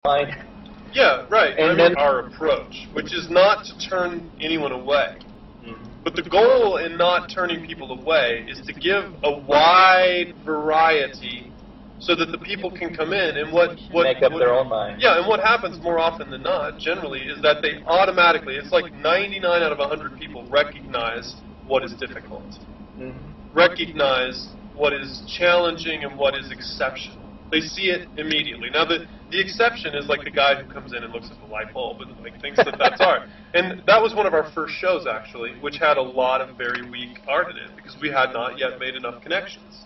Fine. Yeah, right. And I mean, then our approach, which is not to turn anyone away. Mhm. But the goal in not turning people away is to give a wide variety so that the people can come in and Make up their own mind. Yeah, and what happens more often than not, generally, is that they automatically, it's like 99 out of 100 people recognize what is difficult. Mhm. Recognize what is challenging and what is exceptional. They see it immediately. Now, the exception is like the guy who comes in and looks at the light bulb and like thinks that that's art. And that was one of our first shows, actually, which had a lot of very weak art in it because we had not yet made enough connections.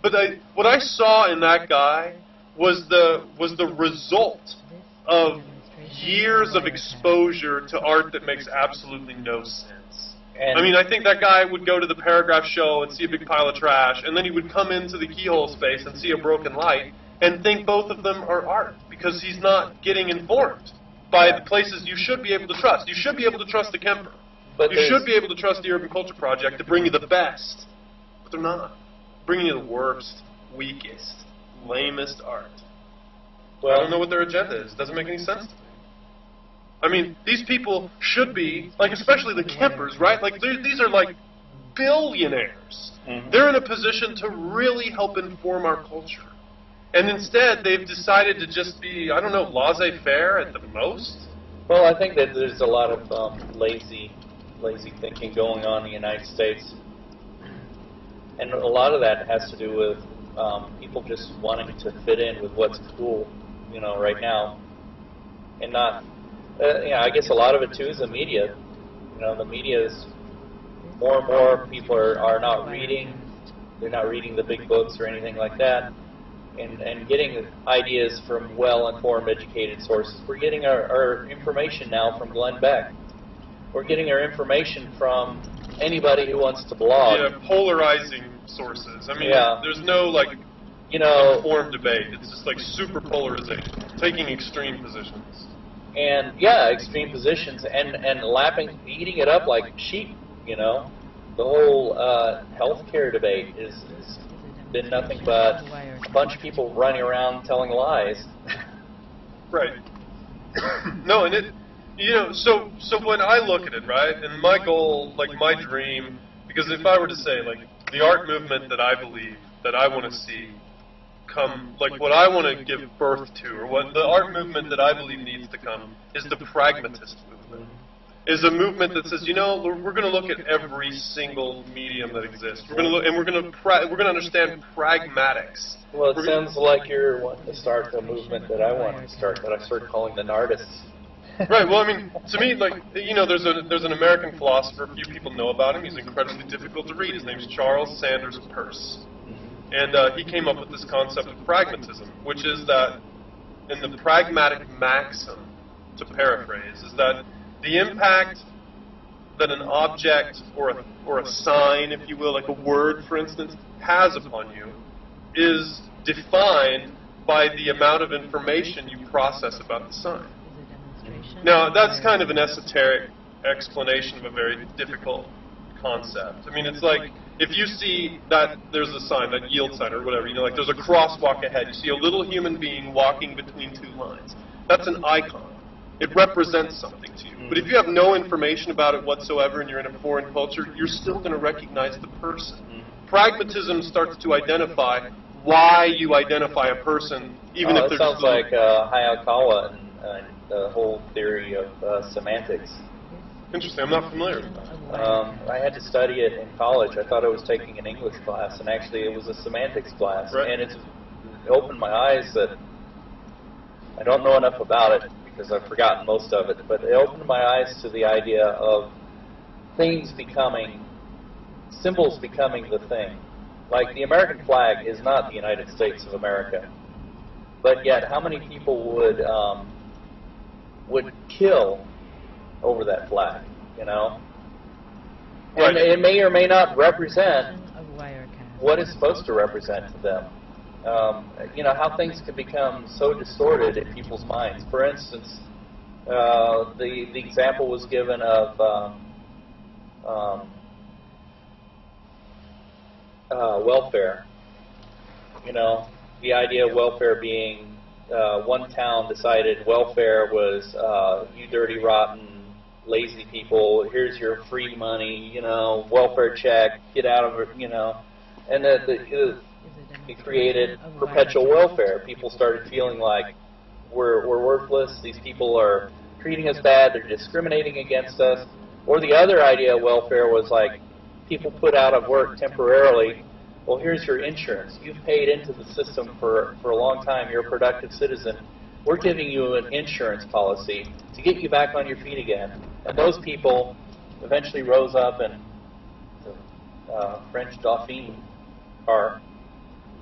What I saw in that guy was the result of years of exposure to art that makes absolutely no sense. And I mean, I think that guy would go to the Paragraph show and see a big pile of trash, and then he would come into the Keyhole space and see a broken light and think both of them are art because he's not getting informed by the places you should be able to trust. You should be able to trust the Kemper. But You should be able to trust the Urban Culture Project to bring you the best, but they're not. Bringing you the worst, weakest, lamest art. I don't know what their agenda is. It doesn't make any sense to me. I mean, these people should be, like, especially the Kempers, right? Like, these are, like, billionaires. Mhm. They're in a position to really help inform our culture. And instead, they've decided to just be, I don't know, laissez-faire at the most. Well, I think that there's a lot of lazy thinking going on in the United States, and a lot of that has to do with people just wanting to fit in with what's cool, right now, and not. I guess a lot of it too is the media. The media is more and more people are not reading. They're not reading the big books or anything like that, and getting ideas from well-informed, educated sources. We're getting our information now from Glenn Beck. We're getting our information from anybody who wants to blog. Yeah, polarizing sources. I mean, Yeah. there's no, like, informed debate. It's just, like, super polarization, taking extreme positions. And extreme positions and eating it up like sheep. The whole healthcare debate is been nothing but a bunch of people running around telling lies. Right. No, and it, so when I look at it, right, and my goal, like my dream, because if I were to say, like, the art movement that I believe, that I want to see come, like what I want to give birth to, or what the art movement that I believe needs to come, is the pragmatist movement. Is a movement that says, we're going to look at every single medium that exists. We're going to look, and we're going to understand pragmatics. Well, it sounds like you're wanting to start the movement that I want to start, that I started calling the Nardists. Right. Well, I mean, to me, like, there's an American philosopher. Few people know about him. He's incredibly difficult to read. His name's Charles Sanders Peirce. And he came up with this concept of pragmatism, which is that, in the pragmatic maxim, to paraphrase, is that the impact that an object or a sign, if you will, like a word, for instance, has upon you is defined by the amount of information you process about the sign. Now, that's kind of an esoteric explanation of a very difficult concept. I mean, it's like, if you see that there's a sign, that yield sign or whatever, like there's a crosswalk ahead, you see a little human being walking between two lines. That's an icon. It represents something to you. But if you have no information about it whatsoever and you're in a foreign culture, you're still going to recognize the person. Pragmatism starts to identify why you identify a person, even if it there's sounds like Hayakawa and the whole theory of semantics. Interesting. I'm not familiar with that. I had to study it in college. I thought I was taking an English class, and actually it was a semantics class. Right. And it opened my eyes that I don't know enough about it because I've forgotten most of it, but it opened my eyes to the idea of things becoming, symbols becoming the thing. Like the American flag is not the United States of America, but yet how many people would kill over that flag, Right. And it may or may not represent what it's supposed to represent to them. How things can become so distorted in people's minds. For instance, the example was given of welfare. The idea of welfare being one town decided welfare was you dirty, rotten, lazy people. Here's your free money, welfare check. Get out of it, and it created perpetual welfare. People started feeling like we're worthless. These people are treating us bad. They're discriminating against us. Or the other idea of welfare was like people put out of work temporarily. Well, here's your insurance. You've paid into the system for a long time. You're a productive citizen. We're giving you an insurance policy to get you back on your feet again. And those people eventually rose up, and the French Dauphin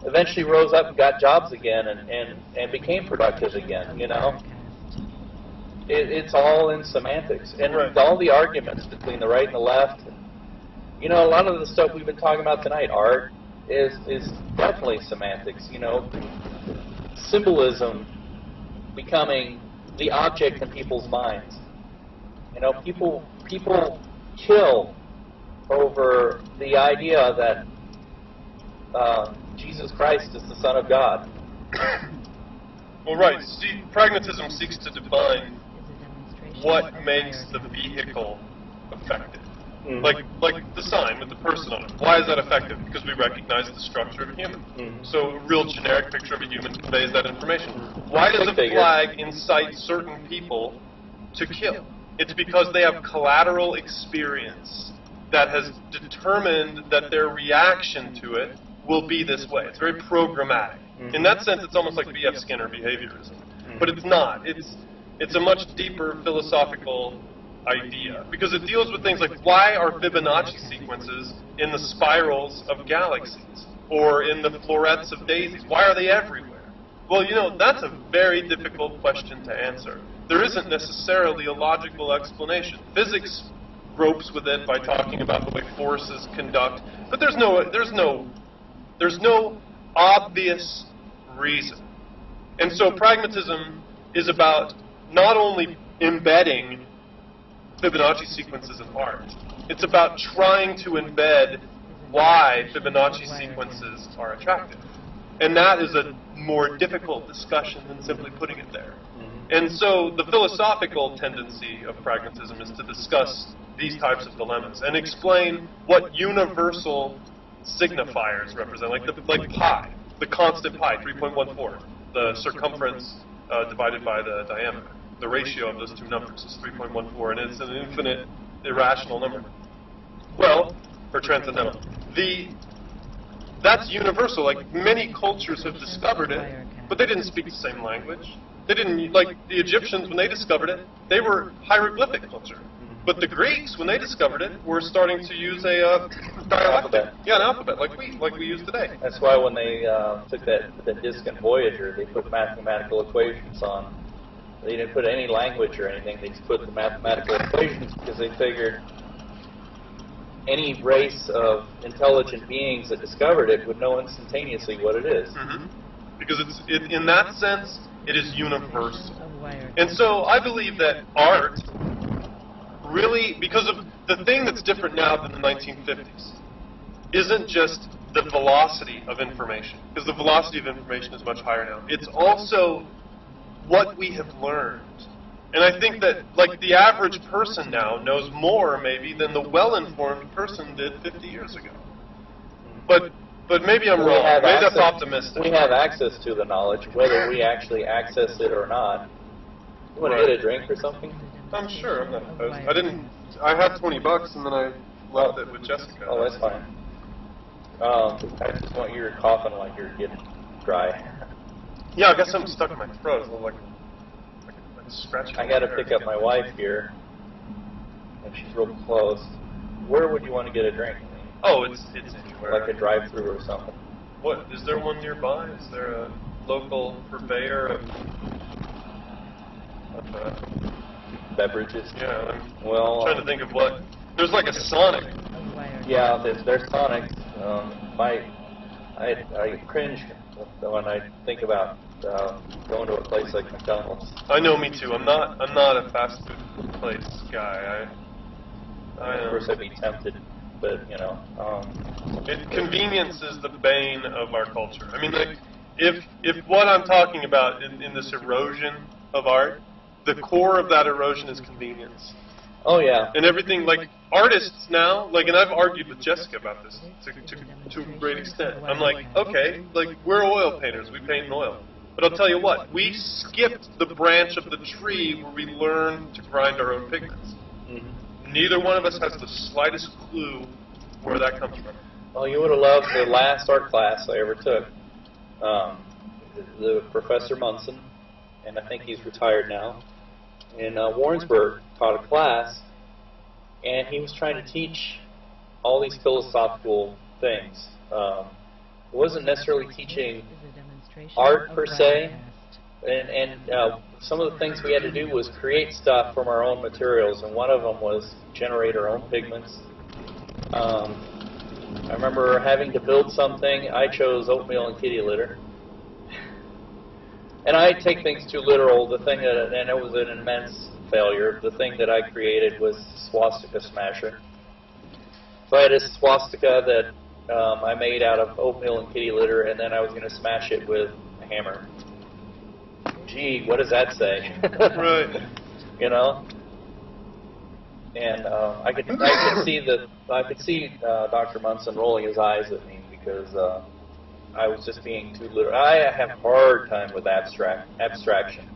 eventually rose up and got jobs again and became productive again, It's all in semantics. And all the arguments between the right and the left, a lot of the stuff we've been talking about tonight, art, is definitely semantics. Symbolism becoming the object in people's minds. People kill over the idea that Jesus Christ is the Son of God. Well, right. See, pragmatism seeks to define what makes the vehicle effective. Mm-hmm. Like the sign with the person on it. Why is that effective? Because we recognize the structure of a human. Mm-hmm. So a real generic picture of a human conveys that information. Why does a flag incite certain people to kill? It's because they have collateral experience that has determined that their reaction to it will be this way. It's very programmatic. Mm-hmm. In that sense, it's almost like B.F. Skinner behaviorism. Mm-hmm. But it's not. It's a much deeper philosophical idea, because it deals with things like, why are Fibonacci sequences in the spirals of galaxies or in the florets of daisies? Why are they everywhere? Well, that's a very difficult question to answer. There isn't necessarily a logical explanation. Physics gropes with it by talking about the way forces conduct, but there's no obvious reason. And so pragmatism is about not only embedding Fibonacci sequences in art, it's about trying to embed why Fibonacci sequences are attractive. And that is a more difficult discussion than simply putting it there. And so the philosophical tendency of pragmatism is to discuss these types of dilemmas and explain what universal signifiers represent, like pi, the constant pi, 3.14, the circumference divided by the diameter. The ratio of those two numbers is 3.14, and it's an infinite, irrational number. Well, or transcendental. That's universal. Like, many cultures have discovered it, but they didn't speak the same language. They didn't, like the Egyptians, when they discovered it, they were hieroglyphic culture. But the Greeks, when they discovered it, were starting to use a dialectic. Yeah, an alphabet, like we use today. That's why when they took that distant Voyager, they put mathematical equations on. They didn't put any language or anything. They just put the mathematical equations because they figured any race of intelligent beings that discovered it would know instantaneously what it is. Mm-hmm. Because in that sense, it is universal. And so I believe that art really, because of the thing that's different now than the 1950s, isn't just the velocity of information, because the velocity of information is much higher now. It's also what we have learned. And I think that, like, the average person now knows more, maybe, than the well-informed person did 50 years ago. But maybe I'm wrong. Maybe that's optimistic. We have access to the knowledge, whether we actually access it or not. You want to get a drink or something? I'm sure. I'm not opposed. I had $20 and then I left it with Jessica. Oh, that's fine. I just want you coughing like you're getting dry. Yeah, I guess something stuck in my throat. It's like scratching. I got to pick up my wife here, and she's real close. Where would you want to get a drink? Oh, it's anywhere. Like a drive-through or something. What, is there one nearby? Is there a local purveyor of beverages? Yeah. Well, I'm trying to think of what. There's like a Sonic. Yeah, there's Sonic. I cringe when I think about going to a place like McDonald's. I know, me too. I'm not a fast food place guy. Of course, I'd be tempted, but convenience is the bane of our culture. I mean, like, if what I'm talking about in this erosion of art, the core of that erosion is convenience. Oh yeah. And everything, like, artists now, like, and I've argued with Jessica about this to a great extent. I'm like, okay, like, we're oil painters, we paint in oil. But I'll tell you what, we skipped the branch of the tree where we learn to grind our own pigments. Mm-hmm. Neither one of us has the slightest clue where that comes from. Well, you would have loved the last art class I ever took. The Professor Munson, and I think he's retired now, in Warrensburg, taught a class, and he was trying to teach all these philosophical things. It wasn't necessarily teaching art per se, and some of the things we had to do was create stuff from our own materials, and one of them was generate our own pigments. I remember having to build something. I chose oatmeal and kitty litter. And I take things too literal. The thing that, and it was an immense failure, the thing that I created was swastika smasher. So I had a swastika that I made out of oatmeal and kitty litter, and then I was going to smash it with a hammer. Gee, what does that say? Right. You know? And I could see Dr. Munson rolling his eyes at me because I was just being too literal. I have a hard time with abstraction.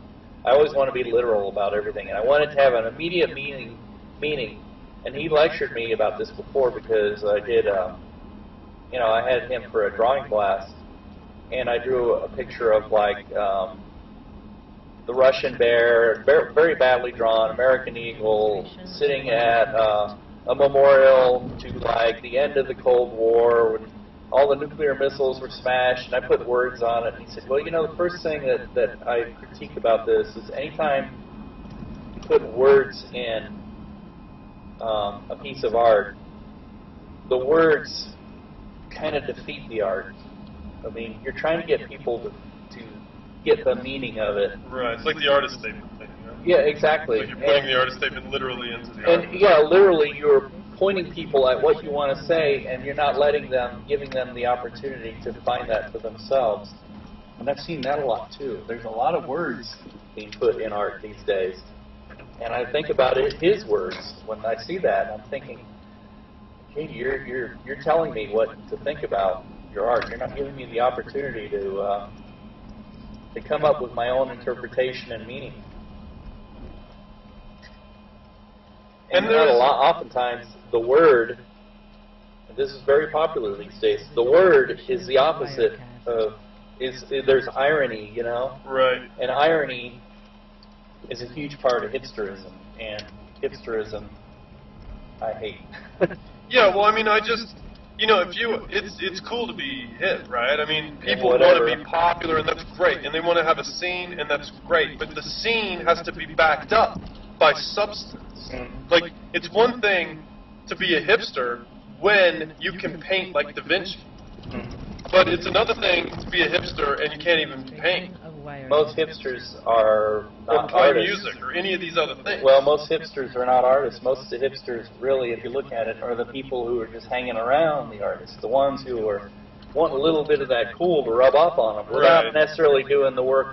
I always want to be literal about everything, and I wanted to have an immediate meaning. And he lectured me about this before because I did, I had him for a drawing class, and I drew a picture of like the Russian bear, very badly drawn, American eagle, sitting at a memorial to like the end of the Cold War when all the nuclear missiles were smashed, and I put words on it. And he said, well, the first thing that I critique about this is anytime you put words in a piece of art, the words kind of defeat the art. I mean, you're trying to get people to get the meaning of it. Right. It's like the artist statement thing. Yeah, exactly. Like you're putting the artist statement literally into the art. And yeah, literally, you're pointing people at what you want to say, and you're not giving them the opportunity to find that for themselves. And I've seen that a lot too. There's a lot of words being put in art these days, and I think about it, his words. When I see that, I'm thinking, hey, you're telling me what to think about your art. You're not giving me the opportunity to come up with my own interpretation and meaning. And oftentimes, the word, and this is very popular these days, the word is the opposite of, there's irony, Right. And irony is a huge part of hipsterism, and hipsterism I hate. Yeah, well, I mean, it's cool to be hip, right? I mean, people want to be popular, and that's great, and they want to have a scene, and that's great, but the scene has to be backed up by substance. Like, it's one thing to be a hipster when you can paint like Da Vinci, but it's another thing to be a hipster and you can't even paint. Most hipsters are not play artists. music or any of these other things. Well, most hipsters are not artists. Most of the hipsters, really, if you look at it, are the people who are just hanging around the artists, the ones who want a little bit of that cool to rub off on them without necessarily doing the work